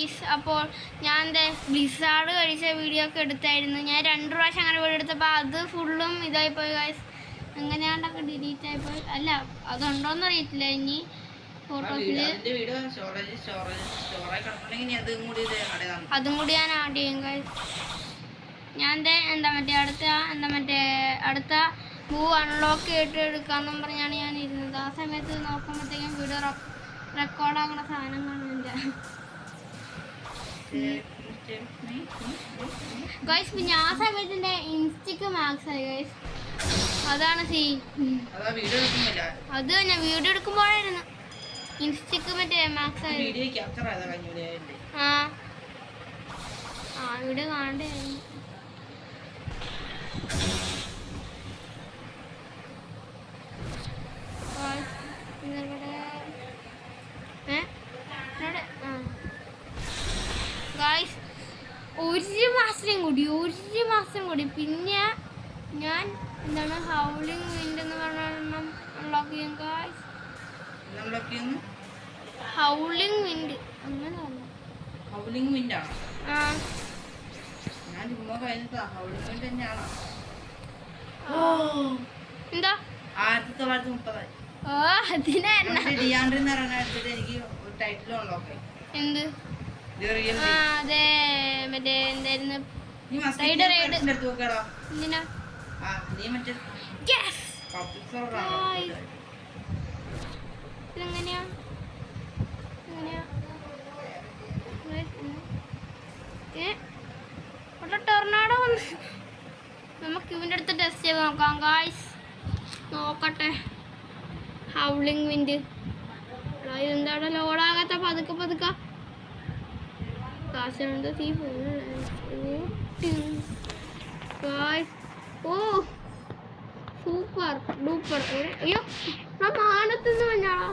Guys. അപ്പോൾ ഞാൻ Blizzard കഴിച്ച വീഡിയോ ഒക്കെ എടുത്തായിരുന്നു. ഞാൻ 2 പ്രാവശ്യം അങ്ങനെ വീഡിയോ എടുത്തപ്പോൾ അത് ഫുള്ളും ഇതായിപ്പോയി ഗൈസ്. അങ്ങനെയാണ്ടൊക്കെ ഡിലീറ്റ് ആയിപ്പോയി. അല്ല അതുണ്ടോയെന്ന് അറിയത്തില്ല. ഇനി ഫോട്ടോസിൽ അതും കൂടി ഞാൻ ആഡ് ചെയ്യും ഗൈസ്. ഞാൻ അടുത്ത മൂവ് അൺലോക്ക് ചെയ്തിട്ട് എടുക്കാമെന്നും പറഞ്ഞാണ് ഞാൻ ഇരുന്നത്. ആ സമയത്ത് നോക്കുമ്പോഴത്തേക്കും വീഡിയോ റെക്കോർഡാകുന്ന സാധനങ്ങളാണ് എൻ്റെ ഗൈസ്. പിന്നെ ആ സമയത്ത് എൻ്റെ ഇൻസ്റ്റക്ക് മാക്സ് ആയി ഗൈസ്. അതാണ് അത് ഞാൻ വീഡിയോ എടുക്കുമ്പോഴായിരുന്നു ഇൻസ്റ്റക്ക് മറ്റേ മാക്സ് ആയി. ആ വീഡിയോ കാണണ്ടായിരുന്നു. ഗായ്സ് ഒരു മാസം കൂടി പിന്നെ ഞാൻ ഹൗളിംഗ് വിൻഡ് എന്ന് പറഞ്ഞ അൺലോക്ക് ചെയ്യും ഗായ്സ്. ഹൗളിംഗ് വിൻഡ് അങ്ങനെ പറഞ്ഞു. ഹൗളിംഗ് വിൻഡാണ്. ഞാൻ ചുമ്മാ കഴിഞ്ഞിട്ട് ഹൗളിംഗ് വിൻഡ് തന്നെയാണോ? എന്താ 1930 എനിക്ക് ടൈറ്റിൽ അൺലോക്ക് ആയി. എന്ത്? അതെ മറ്റേ എന്തായിരുന്നു ഇതെങ്ങനെയാ ടൊർണാഡോ വന്ന് നമുക്ക് ഇവൻ്റെ അടുത്ത് ടെസ്റ്റ് ചെയ്ത് നോക്കാം ഗായ്സ്. നോക്കട്ടെ ഹൗളിംഗ് വിൻഡ്. ഇതെന്താടെ ലോഡാകാത്ത പതുക്കെ കാശുണ്ട് തീ ഓ സൂപ്പർ ഡൂപ്പർ. അയ്യോ ഞാൻ മാനത്തുനിന്ന് വന്നാളാ.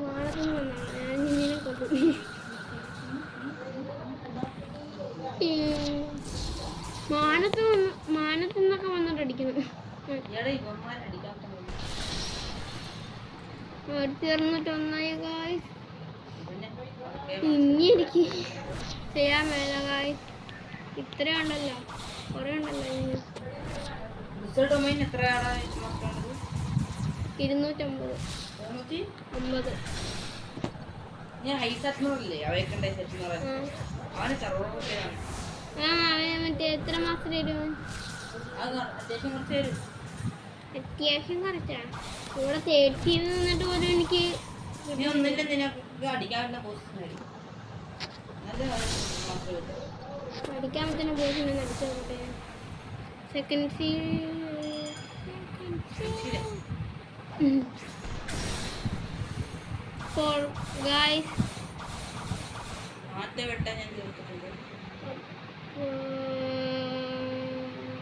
മാനത്തുനിന്ന് വന്നാളാ ഞാൻ ഇങ്ങനെ കൊണ്ടു. മാനത്തുനിന്നൊക്കെ വന്നിട്ട് അടിക്കുന്നു. 101 ഗായ്സ്. ഇനി എനിക്ക് ചെയ്യാൻ മേല ഗായ്സ്. ഇത്ര ഉണ്ടല്ലോ, കുറെ ഉണ്ടല്ലോ. 250. മറ്റേ എത്ര മാസം തരും? അത്യാവശ്യം കുറച്ചാ. ഇവിടെ 30 നിന്നിട്ട് പോലും എനിക്ക് അടിക്കാൻ പറ്റുന്ന പോസിന് അടിച്ചു നോക്കട്ടെ. Second for guys.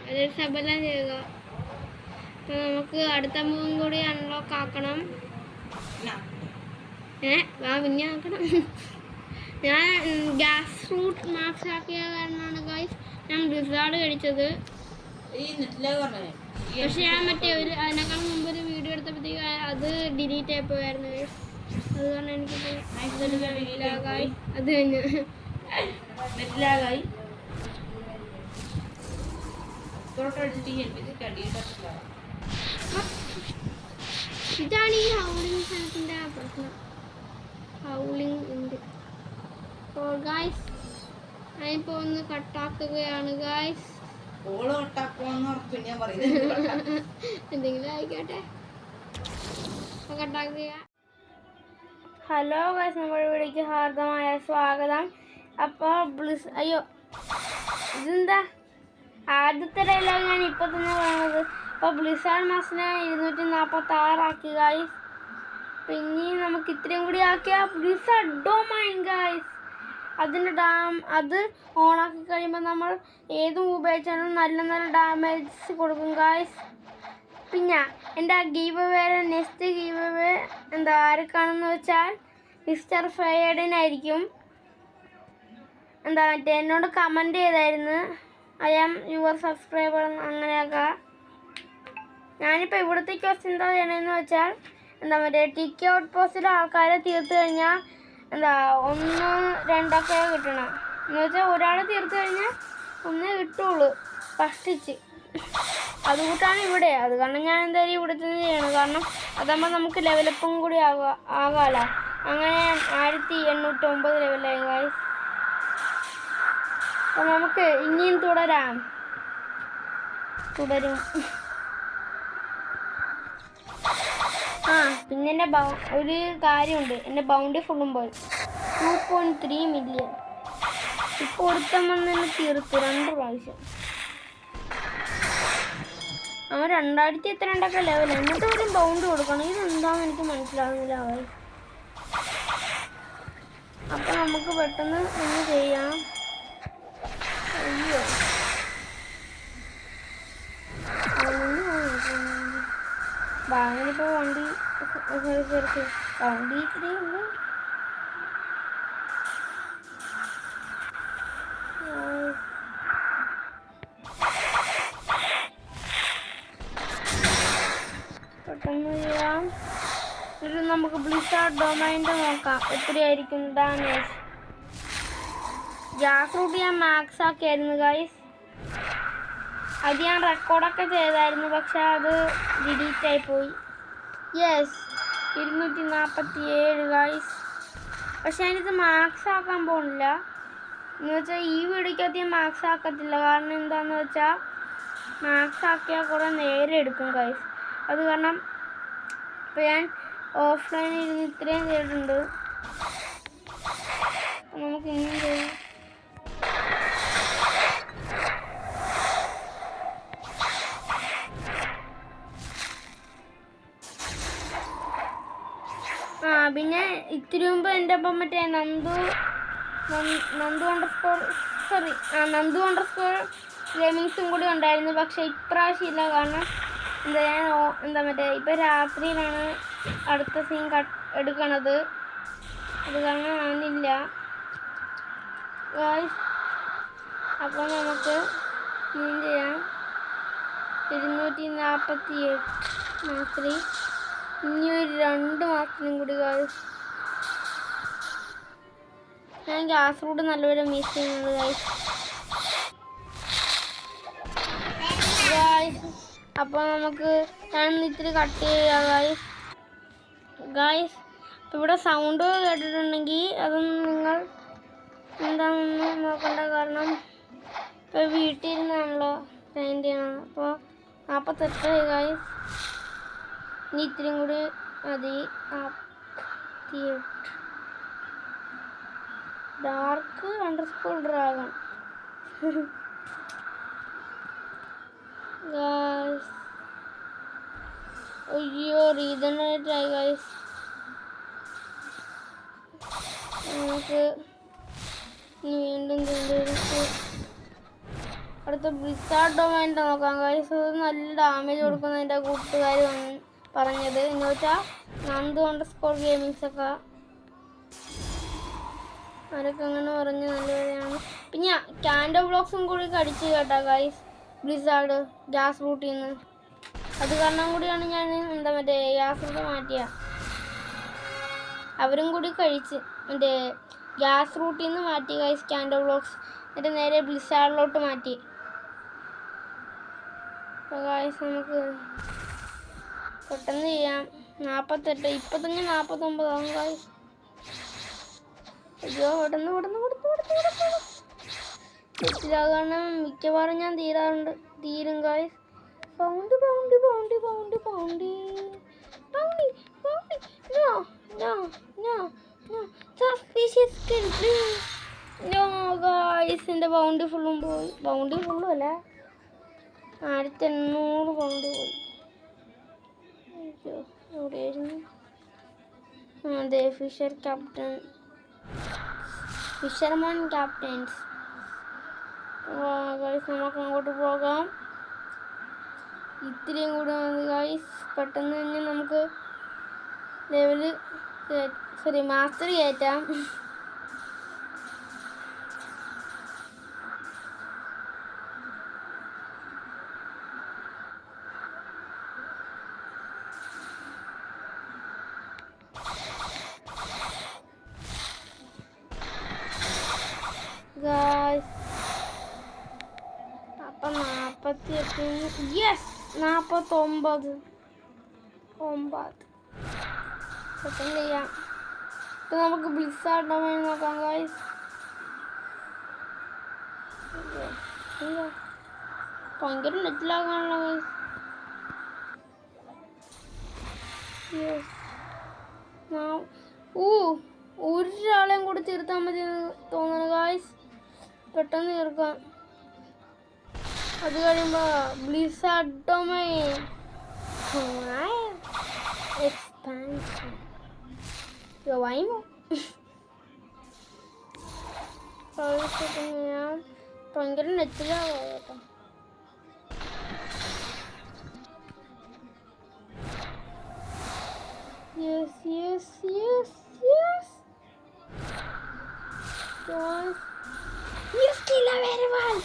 അതൊരു ശബലം ചെയ്യുക. അപ്പോൾ നമുക്ക് അടുത്ത മൂവും കൂടി അൺലോക്ക് ആക്കണം. പിന്നെ ആക്കണം. ഞാൻ ഗ്യാസ് ഫ്രൂട്ട് മാക്സ് ആക്കിയ കാരണമാണ് ഗൈസ് ഞാൻ ബ്ലിസാർഡ് കഴിച്ചത്. പക്ഷെ ഞാൻ മറ്റേ അതിനേക്കാൾ മുമ്പ് ഒരു വീഡിയോ എടുത്തപ്പോഴത്തേക്ക് അത് ഡിലീറ്റ് ആയിപ്പോയായിരുന്നു ഗൈസ്. അത് കാരണം എനിക്ക് അത് കഴിഞ്ഞ് ഇതാണ് ഈ ഹൗളിംഗ് സാധനത്തിൻ്റെ പ്രശ്നം. ഹൗളിംഗ് ഉണ്ട്. അപ്പോൾ ഗായ്സ് ഞാനിപ്പോൾ ഒന്ന് കട്ടാക്കുകയാണ് ഗായ്സ്. എന്തെങ്കിലും ആയിക്കോട്ടെ. കട്ടാക്കുക. ഹലോ ഗായ്സ്, നമ്മുടെ വീഡിയോക്ക് ഹാർദമായ സ്വാഗതം. അപ്പോൾ അയ്യോ ഇതെന്താ ആദ്യത്തെ ഡയലോഗ് ഞാൻ ഇപ്പോൾ തന്നെ പറയുന്നത്. അപ്പോൾ ബ്ലിസാർഡ് മാസിനെ 246 ആക്കി ഗായ്സ്. പിന്നെ നമുക്ക് ഇത്രയും കൂടി ആക്കിയാൽ ബ്ലിസാർഡ് ഡോമൈൻ ഗായ്സ്. അത് ഓണാക്കി കഴിയുമ്പോൾ നമ്മൾ ഏതും ഉപയോഗിച്ചാലും നല്ല ഡാമേജ് കൊടുക്കും ഗായ്സ്. പിന്നെ എൻ്റെ ഗീവ് വേറെ നെക്സ്റ്റ് ഗീവ് വേ ആർക്കാണെന്ന് വെച്ചാൽ മിസ്റ്റർ ഫയർഡിനായിരിക്കും. മറ്റേ എന്നോട് കമൻറ്റ് ചെയ്തായിരുന്നു ഐ ആം യുവർ സബ്സ്ക്രൈബർ അങ്ങനെയൊക്കെ. ഞാനിപ്പോൾ ഇവിടുത്തെ ക്വസ്റ്റ്യൻ എന്താ ചെയ്യണമെന്ന് വെച്ചാൽ എന്താ മറ്റേ ടിക്കി ഔട്ട് പോസ്റ്റിൽ ആൾക്കാരെ തീർത്ത് കഴിഞ്ഞാൽ എന്താ 1, 2 കിട്ടണം. എന്ന് വെച്ചാൽ ഒരാളെ തീർത്ത് കഴിഞ്ഞാൽ 1 കിട്ടുള്ളൂ കഷ്ടിച്ച്. അതുകൂട്ടാണ് ഇവിടെ. അത് കാരണം ഞാൻ എന്തായാലും ഇവിടെ തന്നെ ചെയ്യണം. കാരണം അതാകുമ്പോൾ നമുക്ക് ലെവലപ്പും കൂടി ആകാമല്ലോ. അങ്ങനെ 1809 ലെവലായി ഗൈസ്. അപ്പം നമുക്ക് ഇനിയും തുടരും. പിന്നെ എൻ്റെ ഒരു കാര്യമുണ്ട്. എൻ്റെ ബൗണ്ടി ഫുള്ളും പോയി. 2.3 മില്യൺ. ഇപ്പോൾ ഒരുത്തം വന്ന് തീർത്തു 2 പ്രാവശ്യം. അവൻ 2032 ലെവൽ. എന്നിട്ട് ഒരു ബൗണ്ട് കൊടുക്കണം. ഇതെന്താണെന്ന് എനിക്ക് മനസ്സിലാകുന്നില്ല. അപ്പം നമുക്ക് പെട്ടെന്ന് ഒന്ന് ചെയ്യാം. അയ്യോ ബാങ്കിലിപ്പോൾ വണ്ടി ഇത്തിരി ഉണ്ട്. പെട്ടെന്ന് ചെയ്യാം. ഇത് നമുക്ക് ബ്ലിസാർഡ് ഡൊമൈൻ്റെ നോക്കാം എത്രയായിരിക്കും ഡാമേജ്. ഗ്യാസ് റൂട്ട് ഞാൻ മാക്സ് ആക്കിയായിരുന്നു ഗൈസ്. അത് ഞാൻ റെക്കോർഡൊക്കെ ചെയ്തായിരുന്നു, പക്ഷെ അത് ഡിലീറ്റ് ആയിപ്പോയി. Yes 247 guys. പക്ഷെ ഞാനിത് മാക്സ് ആക്കാൻ പോകുന്നില്ല. എന്ന് വെച്ചാൽ ഈ വീഡിയോക്കകത്ത് ഞാൻ മാക്സ് ആക്കത്തില്ല. കാരണം എന്താണെന്ന് വെച്ചാൽ മാക്സ് ആക്കിയാൽ കുറേ നേരം എടുക്കും ഗൈസ്. അത് കാരണം ഇപ്പം ഞാൻ ഓഫ്ലൈനിൽ ഇരുന്ന് ഇത്രയും ചെയ്തിട്ടുണ്ട്. നമുക്ക് ഇനിയും ചെയ്യാം. പിന്നെ ഇത്തിരി മുമ്പ് എൻ്റെ ഒപ്പം മറ്റേ നന്ദു അണ്ടർസ്കോർ ഗെയിമിങ്സും കൂടി ഉണ്ടായിരുന്നു. പക്ഷെ ഇപ്രാവശ്യം ഇല്ല. കാരണം ഞാൻ മറ്റേ ഇപ്പം രാത്രിയിലാണ് അടുത്ത സീൻ എടുക്കണത്. അത് കാരണം ഞാനില്ല ഗൈസ്. അപ്പോൾ നമുക്ക് സീൻ ചെയ്യാം. 248 രാത്രി. ഇനി ഒരു 2 മാസത്തിനും കൂടി ഗൈസ്. ഞാൻ ഗ്യാസ് റൂട്ട് നല്ലപോലെ മിസ് ചെയ്യുന്നുണ്ട് ഗൈസ്. അപ്പോൾ നമുക്ക് ഞാൻ ഇത്തിരി കട്ട് ചെയ്യാം ഗൈസ്. അപ്പോൾ ഇവിടെ സൗണ്ട് കേട്ടിട്ടുണ്ടെങ്കിൽ അതൊന്നും നിങ്ങൾ എന്താണെന്ന് നോക്കണ്ട. കാരണം ഇപ്പോൾ വീട്ടിൽ ഇരുന്നാണല്ലോ ഗ്രൈൻഡ് ചെയ്യണം. അപ്പോൾ 48 ഗൈസ്. ഇനി ഇത്തിരിയും കൂടി മതി. 48 ഡാർക്ക് അണ്ടർസ്കോർ ഡ്രാഗൺ ഗൈസ്. അയ്യോ റീജനറേറ്റായി ഗൈസ്. നമുക്ക് വീണ്ടും അടുത്ത ബ്ലിസാർഡ് ഡൊമൈൻ്റെ നോക്കാം ഗൈസ്. നല്ല ഡാമേജ് കൊടുക്കുന്ന എൻ്റെ കൂട്ടുകാർ പറഞ്ഞത് എന്ന് വെച്ചാൽ നന്ദു അണ്ടർസ്കോർ ഗെയിമിങ്സൊക്കെ അവരൊക്കെ അങ്ങനെ പറഞ്ഞ് നല്ലവരെയാണ്. പിന്നെ ക്യാൻഡോ ബ്ലോക്സും കൂടി കടിച്ച് കേട്ടാ ഗൈസ് ബ്ലിസാർഡ് ഗ്യാസ് റൂട്ടിൽ നിന്ന്. അത് കാരണം കൂടിയാണ് ഞാൻ മറ്റേ ഗ്യാസ് റൂട്ട് മാറ്റിയ. അവരും കൂടി കഴിച്ച് മറ്റേ ഗ്യാസ് റൂട്ടിൽ നിന്ന് മാറ്റി ഗൈസ് ക്യാൻഡോ ബ്ലോക്സ്. എന്നിട്ട് നേരെ ബ്ലിസാർഡിലോട്ട് മാറ്റി. അപ്പോൾ ഗൈസ് നമുക്ക് പെട്ടെന്ന് ചെയ്യാം. 48 ഇപ്പം 49 ആവും ഗൈസ്. അയ്യോ പെട്ടെന്ന് കാരണം മിക്കവാറും ഞാൻ തീരും ഗൈസ്. Bounty no guys. എൻ്റെ ബൗണ്ടി ഫുള്ളും പോയി. ബൗണ്ടി ഫുള്ളും അല്ല 1800 ബൗണ്ടി പോയി. എവിടെയായിരുന്നു? അതെ ഫിഷർമാൻ ക്യാപ്റ്റൻസ്. ഗൈസ് നമുക്ക് അങ്ങോട്ട് പോകാം. ഇത്തിരിയും കൂടെ മതി ഗൈസ്. പെട്ടെന്ന് തന്നെ നമുക്ക് മാസ്റ്റർ കയറ്റാം. യെസ് 49 സെക്കൻഡ് ചെയ്യാം. ഇപ്പം നമുക്ക് ബ്ലിസ്സാർഡ് ഡൊമൈൻ നോക്കാം ഗൈസ്. ഭയങ്കര നെറ്റിലാകാനുള്ള ഗൈസ്. ഒരാളെയും കൂടി തീർത്താൽ മതി തോന്നുന്നു ഗൈസ്. പെട്ടെന്ന് തീർക്കാം. അത് കഴിയുമ്പോൾ ബ്ലിസ്സാർഡ് ഡൊമൈൻ എക്സ്പാൻഷൻ വായിമോ ഞാൻ ഭയങ്കര നെറ്റിലാവാ കേട്ടോ. Yes. You still are very well.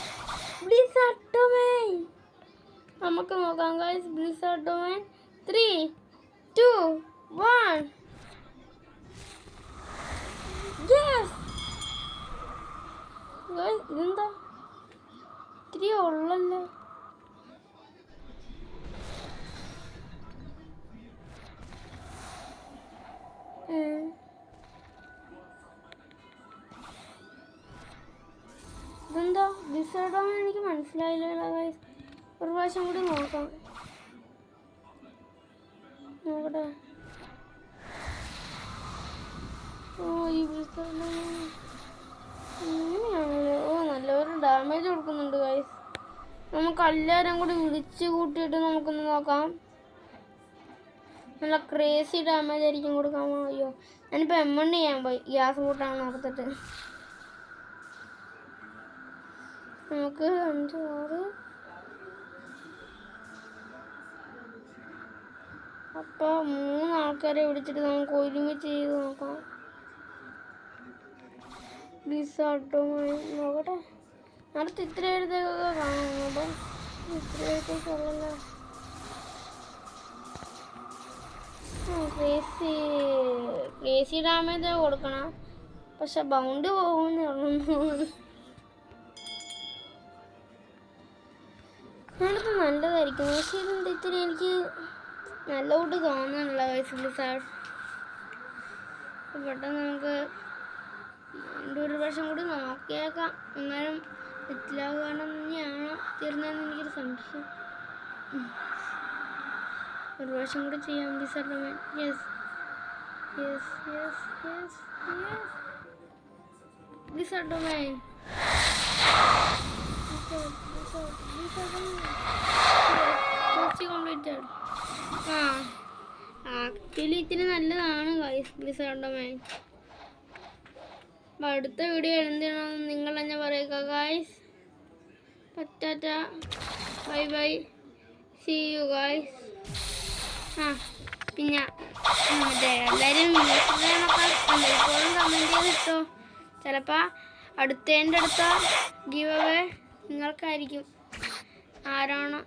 Blizzard Domain. നമുക്ക് നോക്കാം guys. Blizzard Domain 3, 2, 1. Yes. Guys, ഇതെന്താ 3 ഉള്ളല്ലോ. ഇതെന്താ ഡിസൈഡ് എനിക്ക് മനസ്സിലായില്ല ഗൈസ്. ഒരു പ്രാവശ്യം കൂടി നോക്കാം. നോക്കട്ടെ. ഈ അങ്ങനെയാണല്ലോ. നല്ലൊരു ഡാമേജ് കൊടുക്കുന്നുണ്ട് ഗൈസ്. നമുക്ക് എല്ലാവരും കൂടി വിളിച്ച് കൂട്ടിയിട്ട് നമുക്കൊന്ന് നോക്കാം. നല്ല ക്രേസി ഡാമേജ് ആയിരിക്കും കൊടുക്കാമോ? അയ്യോ, ഞാനിപ്പോൾ M1 ചെയ്യാൻ പോയി. ഗ്യാസ് കൂട്ടാണ് നടത്തിട്ട്. നമുക്ക് 5, 6 അപ്പോൾ 3 ആൾക്കാരെ വിളിച്ചിട്ട് നമുക്ക് ഒരുമിച്ച് ചെയ്ത് നോക്കാം. ബ്ലിസ്സാർഡ് നോക്കട്ടെ. അടുത്ത് ഇത്ര എഴുത്തേക്കൊക്കെ കാണുന്നു. അപ്പം ഇത്ര എഴുത്തേക്കുള്ളല്ലോ. ക്രേസി ഡാമേജ് കൊടുക്കണം. പക്ഷെ ബൗണ്ട് പോകുന്നേ ഉള്ളൂ. ഞാനിപ്പോൾ നല്ലതായിരിക്കും. പക്ഷേ ഇതെന്താ ഇത്തിരി എനിക്ക് നല്ലതായിട്ട് തോന്നാനുള്ള വയസ്സിൽ സാർ. പെട്ടെന്ന് നമുക്ക് ഒരു പ്രാവശ്യം കൂടി നോക്കിയേക്കാം. എന്നാലും തെറ്റിലാകണം തന്നെയാണോ തീർന്നതെന്ന് എനിക്കൊരു സംശയം. ഒരു പ്രാവശ്യം കൂടി ചെയ്യാം. Blizzard domain. Yes Blizzard domain. Completed. Actually ഇത്തിരി നല്ലതാണ് ഗൈസ് ബ്ലിസ്സാർഡ് ഡൊമൈൻ. അപ്പം അടുത്ത വീഡിയോ എന്തിനാണെന്ന് നിങ്ങൾ തന്നെ പറയുക ഗൈസ്. പറ്റാറ്റ bye bye, see you guys. പിന്നെ മറ്റേ എല്ലാവരും ഇപ്പോഴും കമൻറ്റ് ചെയ്തിട്ടോ. ചിലപ്പോൾ അടുത്ത ഗീവ് അവേ നിങ്ങൾക്കായിരിക്കും. ആരാണോ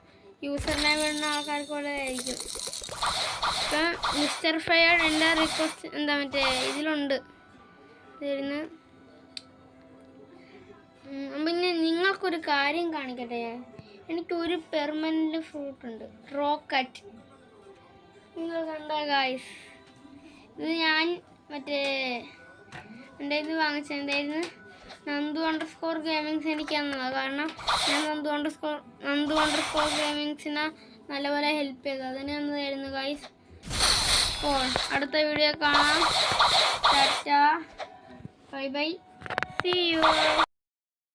യൂസർ നെയിം വരുന്ന ആൾക്കാർക്ക് പോലെ ആയിരിക്കും. ഇപ്പം മിസ്റ്റർ ഫയർ എൻ്റെ റിക്വസ്റ്റ് എന്താ മറ്റേ ഇതിലുണ്ട് തരുന്ന. പിന്നെ നിങ്ങൾക്കൊരു കാര്യം കാണിക്കട്ടെ. എനിക്കൊരു പെർമനൻ്റ് ഫ്രൂട്ട് ഉണ്ട്, റോക്കറ്റ്. നിങ്ങൾ കണ്ട ഗായ്സ്, ഇത് ഞാൻ മറ്റേ എൻ്റെ ഇത് വാങ്ങിച്ചിട്ടുണ്ടായിരുന്നു. നന്ദു _ഗെയിമിങ്സ് എനിക്കാണെന്നുള്ളത്. കാരണം ഞാൻ നന്ദു _ഗെയിമിങ്സിനെ നല്ലപോലെ ഹെൽപ്പ് ചെയ്തു. അതിനെ ഒന്ന് തരുന്നു ഗൈസ്. അപ്പോൾ അടുത്ത വീഡിയോ കാണാം. Tata bye bye, see U.